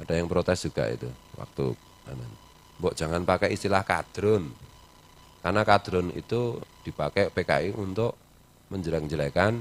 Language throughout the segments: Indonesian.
Ada yang protes juga itu waktu Mbok jangan pakai istilah kadrun. Karena kadrun itu dipakai PKI untuk menjelek-jelekan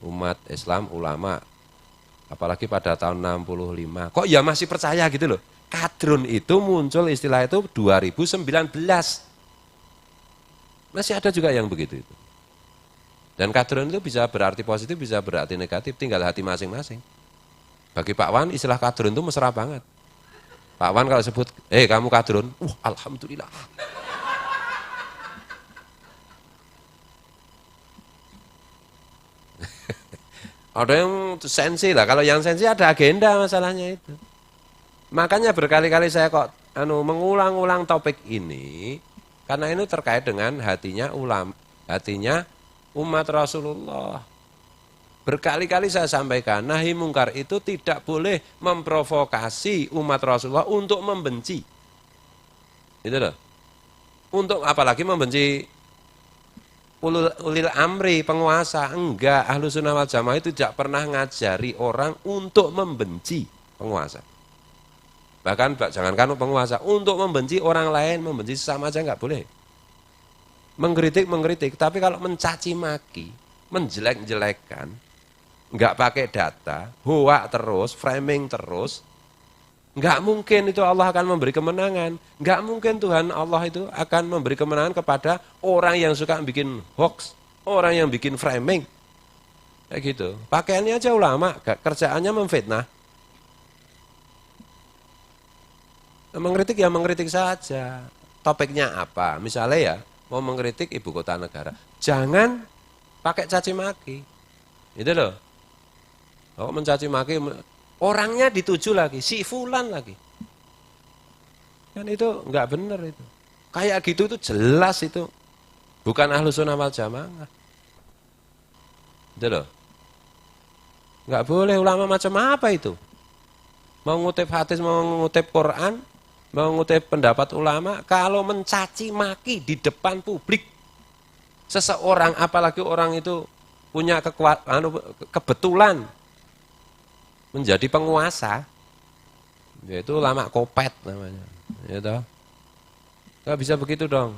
umat Islam, ulama. Apalagi pada tahun 65. Kok ya masih percaya gitu loh. Kadrun itu muncul istilah itu 2019. Masih ada juga yang begitu itu. Dan kadrun itu bisa berarti positif, bisa berarti negatif, tinggal hati masing-masing. Bagi Pak Wan istilah kadrun itu mesra banget. Pak Wan kalau sebut, kamu kadrun, alhamdulillah. Ada yang sensi lah, kalau yang sensi ada agenda masalahnya itu. Makanya berkali-kali saya kok mengulang-ulang topik ini, karena ini terkait dengan hatinya ulama, hatinya umat Rasulullah. Berkali-kali saya sampaikan, nahi mungkar itu tidak boleh memprovokasi umat Rasulullah untuk membenci. Gitu loh. Untuk apalagi membenci ulil amri, penguasa. Enggak, Ahlus Sunnah wal Jamaah itu tidak pernah ngajari orang untuk membenci penguasa. Bahkan jangankan penguasa, untuk membenci orang lain, membenci sesama aja enggak boleh. Mengkritik, tapi kalau mencaci maki, menjelek-jelekkan, enggak pakai data, hoak terus, framing terus, enggak mungkin itu Allah akan memberi kemenangan. Enggak mungkin Tuhan Allah itu akan memberi kemenangan kepada orang yang suka bikin hoax, orang yang bikin framing. Kayak gitu. Pakaiannya aja ulama, kerjaannya memfitnah. Mengkritik ya mengkritik saja. Topiknya apa? Misalnya ya, mau mengkritik ibu kota negara. Jangan pakai caci maki. Itu loh. Kalau mencaci maki, orangnya dituju lagi, si fulan lagi. Kan itu enggak benar itu. Kayak gitu itu jelas itu. Bukan Ahlus Sunnah wal Jamaah. Itu loh. Enggak boleh ulama macam apa itu. Mau ngutip hadis, mau ngutip Quran, mau ngutip pendapat ulama, kalau mencaci maki di depan publik, seseorang, apalagi orang itu punya kebetulan menjadi penguasa, yaitu ulama kopet namanya. Gitu. Nggak bisa begitu dong.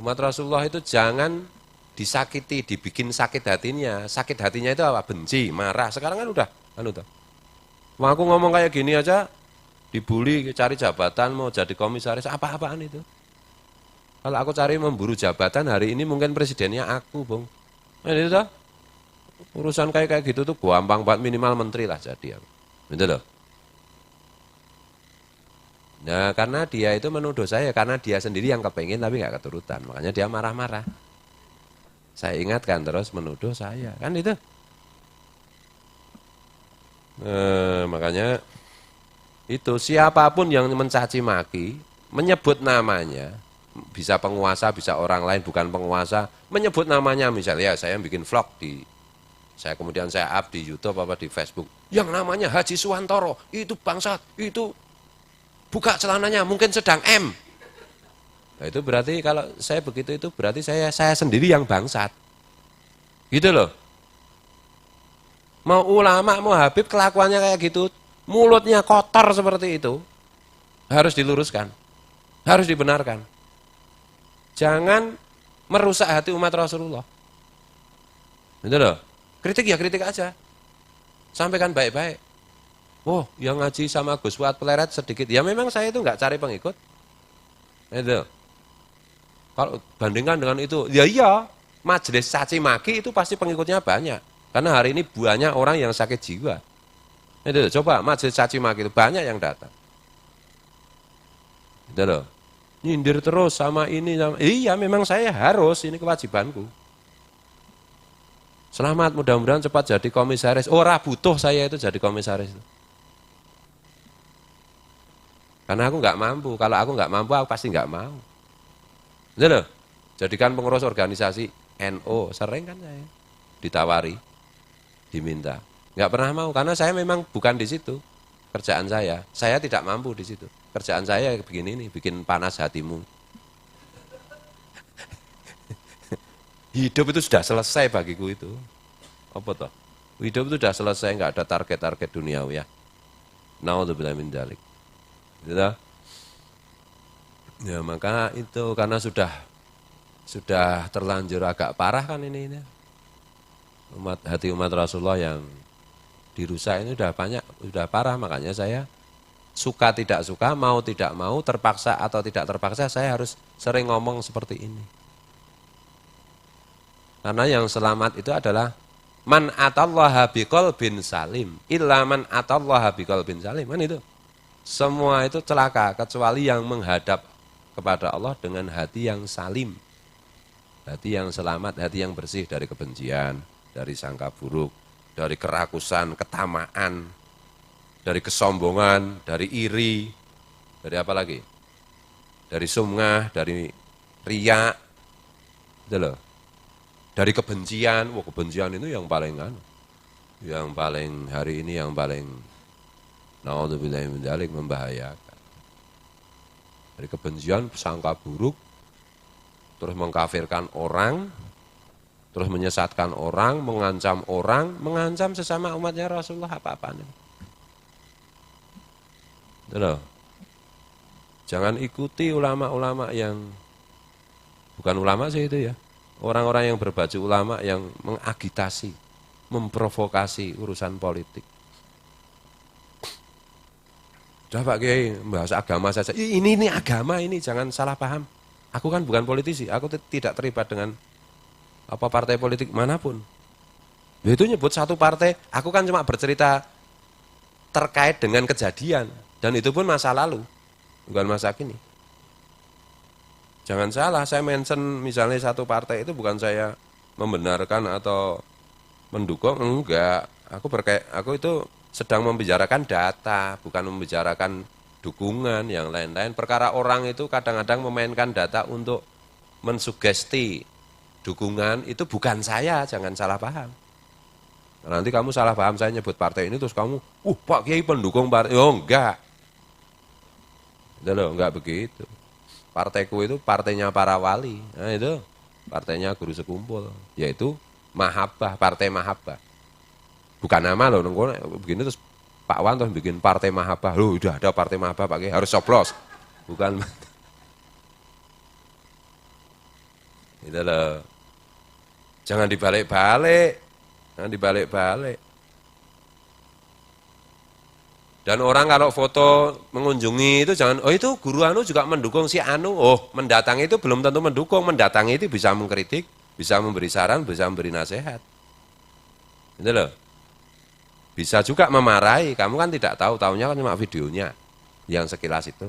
Umat Rasulullah itu jangan disakiti, dibikin sakit hatinya. Sakit hatinya itu apa? Benci, marah. Sekarang kan udah, Mau aku ngomong kayak gini aja, dibully, cari jabatan, mau jadi komisaris, apa-apaan itu. Kalau aku cari memburu jabatan, hari ini mungkin presidennya aku, Bung. Nah, itu toh. Urusan kayak gitu tuh gampang banget, minimal menteri lah jadi. Gitu loh. Nah, karena dia itu menuduh saya, karena dia sendiri yang kepengen tapi nggak keturutan. Makanya dia marah-marah. Saya ingatkan terus menuduh saya, kan itu. Makanya itu siapapun yang mencaci maki, menyebut namanya, bisa penguasa, bisa orang lain bukan penguasa, menyebut namanya misalnya saya bikin vlog saya kemudian saya up di YouTube apa di Facebook, yang namanya Haji Suwantoro, itu bangsat, itu buka celananya mungkin sedang M. Nah, itu berarti kalau saya begitu itu berarti saya sendiri yang bangsat. Gitu loh. Mau ulama, mau Habib kelakuannya kayak gitu, mulutnya kotor seperti itu, harus diluruskan, harus dibenarkan. Jangan merusak hati umat Rasulullah. Gitu loh. Kritik ya kritik aja. Sampaikan baik-baik. Oh, yang ngaji sama Gus Fuad peleret sedikit. Ya memang saya itu nggak cari pengikut. Itu. Kalau bandingkan dengan itu, ya iya, majelis caci maki itu pasti pengikutnya banyak. Karena hari ini banyak orang yang sakit jiwa. Itu coba majelis caci maki itu banyak yang datang. Itu loh. Nyindir terus sama ini sama iya memang saya harus, ini kewajibanku. Selamat, mudah-mudahan cepat jadi komisaris. Ora butuh saya itu jadi komisaris. Karena aku nggak mampu. Kalau aku nggak mampu, aku pasti nggak mau. Itu loh. Jadikan pengurus organisasi NO, sering kan saya ditawari. Diminta, nggak pernah mau karena saya memang bukan di situ kerjaan saya tidak mampu di situ, kerjaan saya begini nih, bikin panas hatimu. Hidup itu sudah selesai bagiku itu, apa toh? Hidup itu sudah selesai, nggak ada target-target duniawi ya, Naudzubillah min dzalik. Gitu. Ya maka itu karena sudah terlanjur agak parah kan ini. Hati umat Rasulullah yang dirusak ini sudah banyak, sudah parah, makanya saya suka tidak suka, mau tidak mau, terpaksa atau tidak terpaksa, saya harus sering ngomong seperti ini. Karena yang selamat itu adalah man atallaha biqalbin salim, illa man atallaha biqalbin salim, kan itu. Semua itu celaka kecuali yang menghadap kepada Allah dengan hati yang salim. Hati yang selamat, hati yang bersih dari kebencian, dari sangka buruk, dari kerakusan, ketamaan, dari kesombongan, dari iri, dari apa lagi? Dari sum'ah, dari riya, gitu loh. Dari kebencian, kebencian itu yang paling hari ini yang paling naudzubillahi min dzalik membahayakan. Dari kebencian, sangka buruk, terus mengkafirkan orang, terus menyesatkan orang, mengancam sesama umatnya Rasulullah apa-apaan. Itu loh. Jangan ikuti ulama-ulama yang bukan ulama sih itu ya. Orang-orang yang berbaju ulama yang mengagitasi, memprovokasi urusan politik. Sudah Pak Kiai membahas agama saja. Ini agama ini, jangan salah paham. Aku kan bukan politisi, aku tidak terlibat dengan apa partai politik manapun. Itu nyebut satu partai, aku kan cuma bercerita terkait dengan kejadian. Dan itu pun masa lalu, bukan masa kini. Jangan salah, saya mention misalnya satu partai itu bukan saya membenarkan atau mendukung, enggak. Aku itu sedang membicarakan data, bukan membicarakan dukungan yang lain-lain. Perkara orang itu kadang-kadang memainkan data untuk mensugesti dukungan, itu bukan saya, jangan salah paham. Nanti kamu salah paham, saya nyebut partai ini terus kamu, Pak Kiai pendukung partai, enggak. Itu loh, enggak begitu. Partaiku itu partainya para wali, nah itu partainya guru sekumpul, yaitu Mahabbah, partai Mahabbah. Bukan nama loh, begini terus Pak Wan terus bikin partai Mahabbah, loh udah ada partai Mahabbah Pak Kiai, harus coblos. Bukan. Itu loh. Jangan dibalik-balik, Dan orang kalau foto mengunjungi itu jangan, itu guru anu juga mendukung si anu. Mendatangi itu belum tentu mendukung, mendatangi itu bisa mengkritik, bisa memberi saran, bisa memberi nasihat. Itu loh. Bisa juga memarahi, kamu kan tidak tahu, tahunya kan cuma videonya yang sekilas itu.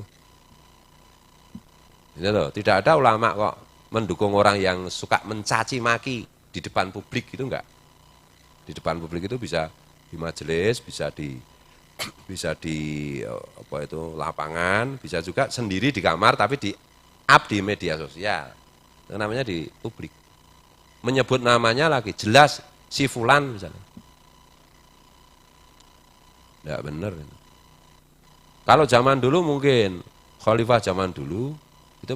Itu loh, tidak ada ulama kok mendukung orang yang suka mencaci maki di depan publik, itu enggak. Di depan publik itu bisa di majelis, bisa di lapangan, bisa juga sendiri di kamar tapi di up di media sosial. Itu namanya di publik. Menyebut namanya lagi jelas si fulan misalnya. Enggak benar. Kalau zaman dulu mungkin khalifah zaman dulu itu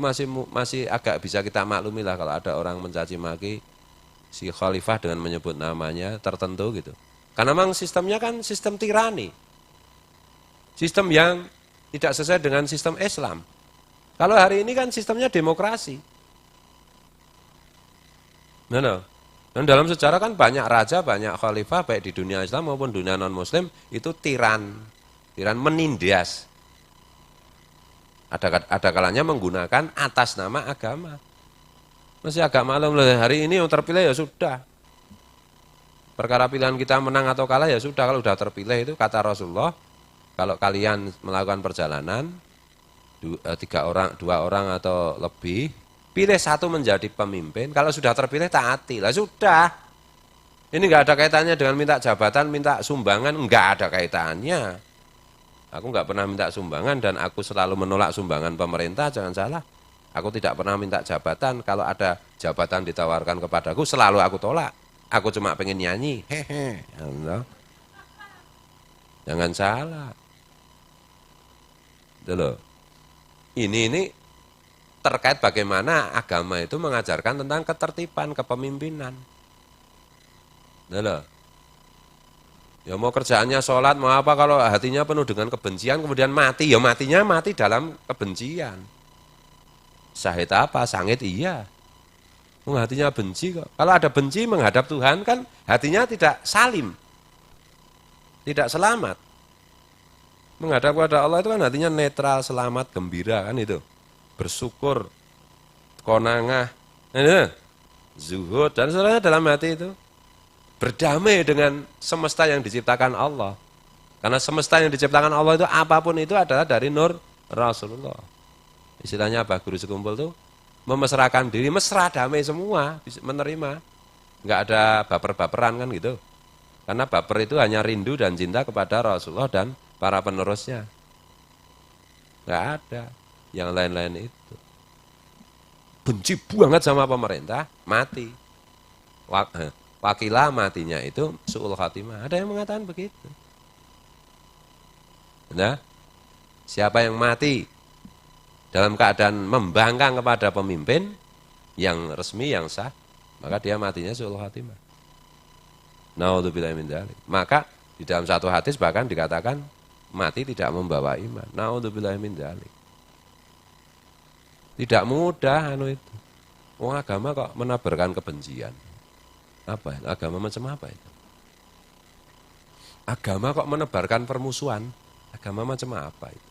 masih agak bisa kita maklumi lah kalau ada orang mencaci maki si khalifah dengan menyebut namanya tertentu gitu. Karena memang sistemnya kan sistem tirani. Sistem yang tidak sesuai dengan sistem Islam. Kalau hari ini kan sistemnya demokrasi. Dan dalam sejarah kan banyak raja, banyak khalifah, baik di dunia Islam maupun dunia non-muslim, itu tiran menindas. Ada kalanya menggunakan atas nama agama. Masih agak maklum, hari ini yang terpilih ya sudah. Perkara pilihan kita menang atau kalah ya sudah, kalau sudah terpilih itu kata Rasulullah, kalau kalian melakukan perjalanan, dua orang atau lebih, pilih satu menjadi pemimpin, kalau sudah terpilih taati, lah sudah. Ini enggak ada kaitannya dengan minta jabatan, minta sumbangan, enggak ada kaitannya. Aku enggak pernah minta sumbangan dan aku selalu menolak sumbangan pemerintah, jangan salah. Aku tidak pernah minta jabatan, kalau ada jabatan ditawarkan kepadaku selalu aku tolak. Aku cuma pengen nyanyi, hehe. Jangan salah. Itu loh. Ini terkait bagaimana agama itu mengajarkan tentang ketertiban, kepemimpinan. Itu loh. Ya mau kerjaannya sholat, mau apa, kalau hatinya penuh dengan kebencian, kemudian mati, ya matinya mati dalam kebencian. Syahid apa? Sangit iya. Hatinya benci kok. Kalau ada benci menghadap Tuhan kan hatinya tidak salim. Tidak selamat. Menghadap kepada Allah itu kan hatinya netral, selamat, gembira kan itu. Bersyukur, konangah, zuhud, dan sebenarnya dalam hati itu. Berdamai dengan semesta yang diciptakan Allah. Karena semesta yang diciptakan Allah itu apapun itu adalah dari nur Rasulullah. Istilahnya Abah Guru Sekumpul itu memesrakan diri, mesra damai semua, bisa menerima. Enggak ada baper-baperan kan gitu. Karena baper itu hanya rindu dan cinta kepada Rasulullah dan para penerusnya. Enggak ada yang lain-lain itu. Benci banget sama pemerintah, mati. Wakilah matinya itu su'ul khatimah. Ada yang mengatakan begitu. Nah, siapa yang mati dalam keadaan membangkang kepada pemimpin yang resmi, yang sah, maka dia matinya su'ul khatimah. Naudzubillahi min dzalik. Maka di dalam satu hadis bahkan dikatakan mati tidak membawa iman. Naudzubillahi min dzalik. Tidak mudah itu. Wong agama kok menabarkan kebencian. Apa? Agama macam apa itu? Agama kok menebarkan permusuhan? Agama macam apa itu?